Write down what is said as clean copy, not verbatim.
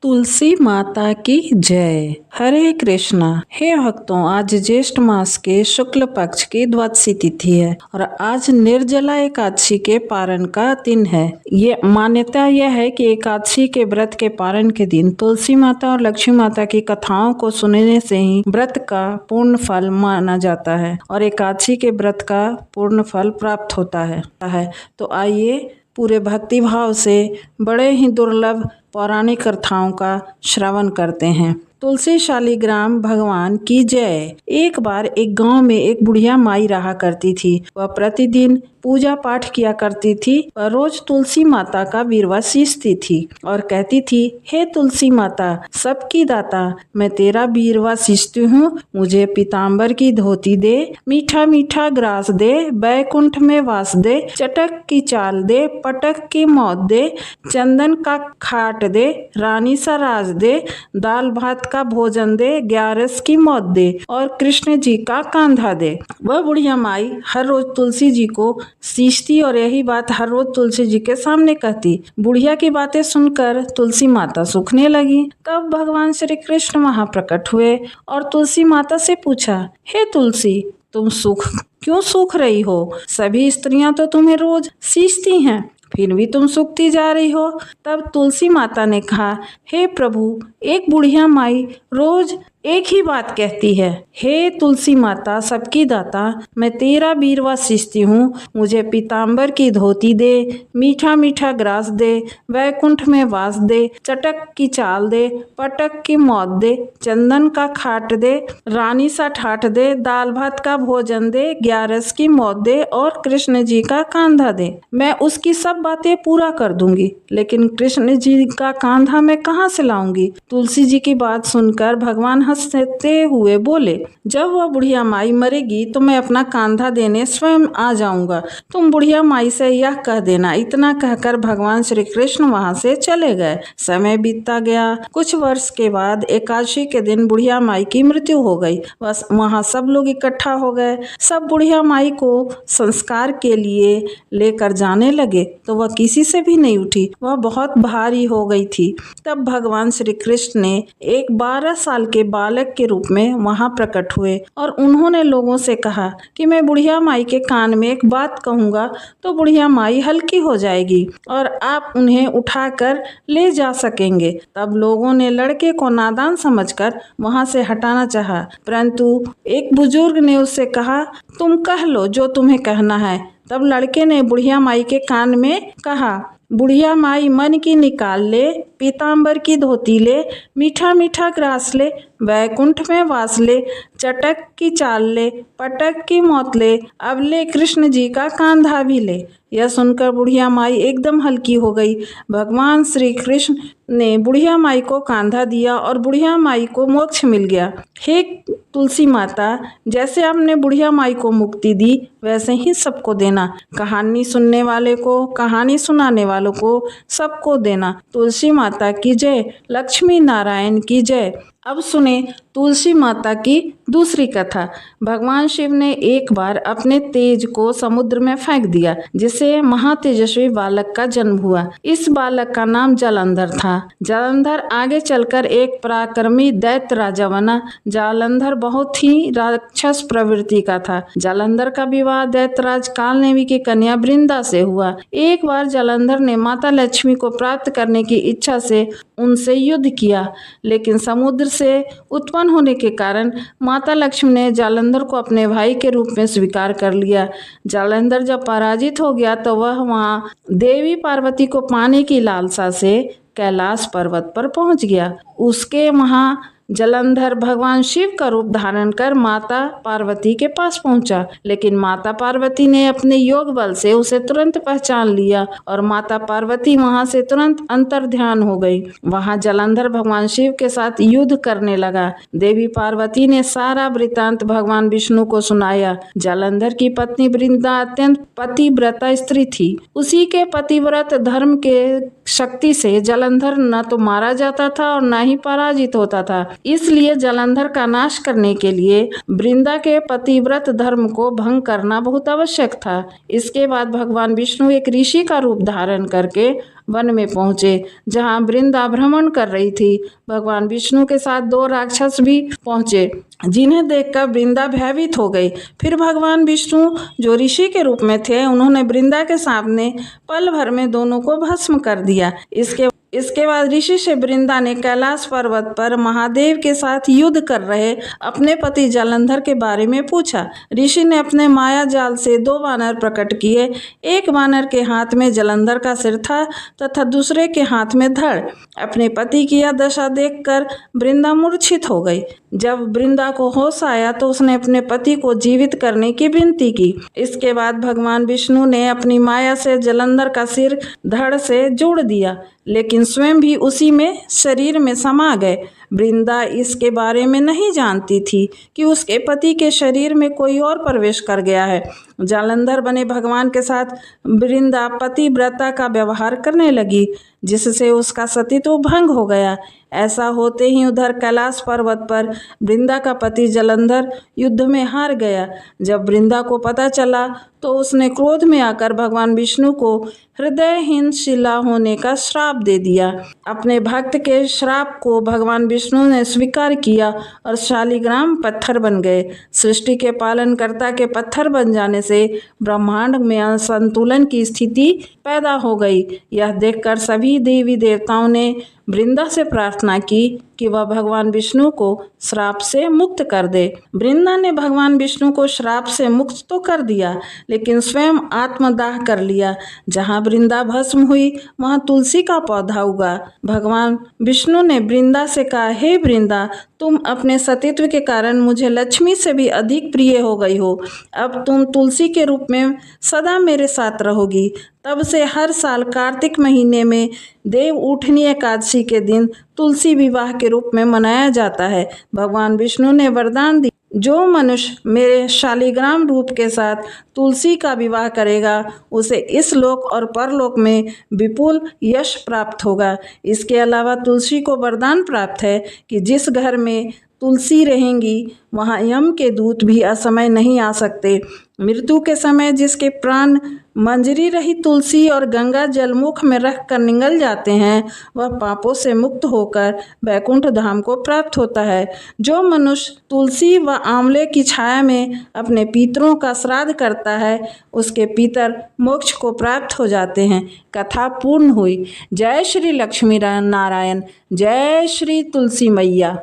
तुलसी माता की जय। हरे कृष्णा। हे भक्तों, आज ज्येष्ठ मास के शुक्ल पक्ष की द्वादशी तिथि है और आज निर्जला एकादशी के पारण का दिन है। ये मान्यता यह है कि एकादशी के व्रत के पारण के दिन तुलसी माता और लक्ष्मी माता की कथाओं को सुनने से ही व्रत का पूर्ण फल माना जाता है और एकादशी के व्रत का पूर्ण फल प्राप्त होता है। तो आइए पूरे भक्ति भाव से बड़े ही दुर्लभ पौराणिक कथाओं का श्रवण करते हैं। तुलसी शालिग्राम भगवान की जय। एक बार एक गांव में एक बुढ़िया माई रहा करती थी। वह प्रतिदिन पूजा पाठ किया करती थी। वह रोज तुलसी माता का वीरवा सींचती थी और कहती थी, हे तुलसी माता सबकी दाता, मैं तेरा वीरवा सींचती हूँ, मुझे पीताम्बर की धोती दे, मीठा मीठा ग्रास दे, बैकुंठ में वास दे, चटक की चाल दे, पटक की मौत दे, चंदन का खाट दे, रानी सा राज दे, दाल भात का भोजन दे, ग्यारस की मौत दे और कृष्ण जी का कांधा दे। वह बुढ़िया माई हर रोज तुलसी जी को सींचती और यही बात हर रोज तुलसी जी के सामने कहती। बुढ़िया की बातें सुनकर तुलसी माता सूखने लगी। तब भगवान श्री कृष्ण वहां प्रकट हुए और तुलसी माता से पूछा, हे तुलसी, तुम क्यों सूख रही हो? सभी स्त्रियां तो तुम्हें रोज सींचती हैं, फिर भी तुम सूखती जा रही हो। तब तुलसी माता ने कहा, हे प्रभु, एक बुढ़िया माई रोज एक ही बात कहती है, हे तुलसी माता सबकी दाता, मैं तेरा वीरवा सींचती हूँ, मुझे पीताम्बर की धोती दे, मीठा मीठा ग्रास दे, वैकुंठ में वास दे, चटक की चाल दे, पटक की मौत दे, चंदन का खाट दे, रानी सा ठाठ दे, दाल भात का भोजन दे, ग्यारस की मौत दे और कृष्ण जी का कांधा दे। मैं उसकी सब बातें पूरा कर दूंगी, लेकिन कृष्ण जी का कांधा मैं कहाँ से लाऊंगी? तुलसी जी की बात सुनकर भगवान हंसते हुए बोले, जब वह बुढ़िया माई मरेगी तो मैं अपना कांधा देने स्वयं आ जाऊंगा, तुम बुढ़िया माई से यह कह देना। इतना कहकर भगवान श्री कृष्ण वहां से चले गए। समय बीतता गया। कुछ वर्ष के बाद एकादशी के दिन बुढ़िया माई की मृत्यु हो गई। बस वहां सब लोग इकट्ठा हो गए। सब बुढ़िया माई को संस्कार के लिए लेकर जाने लगे तो वह किसी से भी नहीं उठी, वह बहुत भारी हो गई थी। तब भगवान श्री कृष्ण ने एक 12 साल के बालक के रूप में वहां प्रकट हुए और उन्होंने लोगों से कहा कि मैं बुढ़िया माई के कान में एक बात कहूंगा तो बुढ़िया माई हल्की हो जाएगी और आप उन्हें उठाकर ले जा सकेंगे। तब लोगों ने लड़के को नादान समझकर वहां से हटाना चाहा, परंतु एक बुजुर्ग ने उससे कहा, तुम कह लो जो तुम्हें कहना है। तब लड़के ने बुढ़िया माई के कान में कहा, बुढ़िया माई मन की निकाल ले, पीताम्बर की धोती ले, मीठा मीठा ग्रास ले, वैकुंठ में वास ले, चटक की चाल ले, पटक की मौत ले, अब ले कृष्ण जी का कांधा भी ले। यह सुनकर बुढ़िया माई एकदम हल्की हो गई। भगवान श्री कृष्ण ने बुढ़िया माई को कांधा दिया और बुढ़िया माई को मोक्ष मिल गया। हे तुलसी माता, जैसे आपने बुढ़िया माई को मुक्ति दी वैसे ही सबको देना। कहानी सुनने वाले को, कहानी सुनाने वालों को, सबको देना। तुलसी माता की जय। लक्ष्मी नारायण की जय। अब सुने तुलसी माता की दूसरी कथा। भगवान शिव ने एक बार अपने तेज को समुद्र में फेंक दिया, जिससे महातेजस्वी बालक का जन्म हुआ। इस बालक का नाम जालंधर था। जालंधर आगे चलकर एक पराक्रमी दैत्य राजा बना। जालंधर बहुत ही राक्षस प्रवृत्ति का था। जालंधर का विवाह दैत्यराज कालनेमी की कन्या वृंदा से हुआ। एक बार जालंधर ने माता लक्ष्मी को प्राप्त करने की इच्छा से उनसे युद्ध किया, लेकिन समुद्र से उत्पन्न होने के कारण माता लक्ष्मी ने जालंधर को अपने भाई के रूप में स्वीकार कर लिया। जालंधर जब पराजित हो गया तो वह वहां देवी पार्वती को पाने की लालसा से कैलाश पर्वत पर पहुंच गया। उसके वहां जालंधर भगवान शिव का रूप धारण कर माता पार्वती के पास पहुंचा, लेकिन माता पार्वती ने अपने योग बल से उसे तुरंत पहचान लिया और माता पार्वती वहां से तुरंत अंतर्ध्यान हो गई। वहां जालंधर भगवान शिव के साथ युद्ध करने लगा। देवी पार्वती ने सारा वृतांत भगवान विष्णु को सुनाया। जालंधर की पत्नी वृंदा अत्यंत पतिव्रता स्त्री थी। उसी के पतिव्रत धर्म के शक्ति से जालंधर न तो मारा जाता था और न ही पराजित होता था। इसलिए जालंधर का नाश करने के लिए वृंदा के पतिव्रत धर्म को भंग करना बहुत आवश्यक था। इसके बाद भगवान विष्णु एक ऋषि का रूप धारण करके वन में पहुंचे, जहां वृंदा भ्रमण कर रही थी। भगवान विष्णु के साथ 2 राक्षस भी पहुंचे, जिन्हें देखकर वृंदा भयभीत हो गई। फिर भगवान विष्णु, जो ऋषि के रूप में थे, उन्होंने वृंदा के सामने पल भर में दोनों को भस्म कर दिया। इसके बाद ऋषि से वृंदा ने कैलाश पर्वत पर महादेव के साथ युद्ध कर रहे अपने पति जालंधर के बारे में पूछा। ऋषि ने अपने माया जाल से 2 वानर प्रकट किए। एक वानर के हाथ में जालंधर का सिर था तथा दूसरे के हाथ में धड़। अपने पति की यह दशा देखकर वृंदा मूर्छित हो गई। जब वृंदा को होश आया तो उसने अपने पति को जीवित करने की विनती की। इसके बाद भगवान विष्णु ने अपनी माया से जालंधर का सिर धड़ से जोड़ दिया, लेकिन स्वयं भी उसी में शरीर में समा गए। वृंदा इसके बारे में नहीं जानती थी कि उसके पति के शरीर में कोई और प्रवेश कर गया है। जालंधर बने भगवान के साथ वृंदा पतिव्रता का व्यवहार करने लगी, जिससे उसका सतीत्व भंग हो गया। ऐसा होते ही उधर कैलाश पर्वत पर वृंदा का पति जालंधर युद्ध में हार गया। जब वृंदा को पता चला तो उसने क्रोध में आकर भगवान विष्णु को हृदयहीन शिला होने का श्राप दे दिया। अपने भक्त के श्राप को भगवान विष्णु ने स्वीकार किया और शालिग्राम पत्थर बन गए। सृष्टि के पालनकर्ता के पत्थर बन जाने से ब्रह्मांड में असंतुलन की स्थिति पैदा हो गई। यह देखकर सभी देवी देवताओं ने वृंदा से प्रार्थना की कि वह भगवान विष्णु को श्राप से मुक्त कर दे। वृंदा ने भगवान विष्णु को श्राप से मुक्त तो कर दिया, लेकिन स्वयं आत्मदाह कर लिया। जहाँ वृंदा भस्म हुई वहाँ तुलसी का पौधा उगा। भगवान विष्णु ने वृंदा से कहा, हे वृंदा, तुम अपने सतीत्व के कारण मुझे लक्ष्मी से भी अधिक प्रिय हो गई हो। अब तुम तुलसी के रूप में सदा मेरे साथ रहोगी। तब से हर साल कार्तिक महीने में देव उठनी एकादशी के दिन तुलसी विवाह के रूप में मनाया जाता है। भगवान विष्णु ने वरदान दिया, जो मनुष्य मेरे शालिग्राम रूप के साथ तुलसी का विवाह करेगा उसे इस लोक और परलोक में विपुल यश प्राप्त होगा। इसके अलावा तुलसी को वरदान प्राप्त है कि जिस घर में तुलसी रहेंगी वहाँ यम के दूत भी असमय नहीं आ सकते। मृत्यु के समय जिसके प्राण मंजरी रही तुलसी और गंगा जल मुख में रख कर निगल जाते हैं, वह पापों से मुक्त होकर वैकुंठ धाम को प्राप्त होता है। जो मनुष्य तुलसी व आंवले की छाया में अपने पितरों का श्राद्ध करता है, उसके पितर मोक्ष को प्राप्त हो जाते हैं। कथा पूर्ण हुई। जय श्री लक्ष्मी नारायण, जय श्री तुलसी मैया।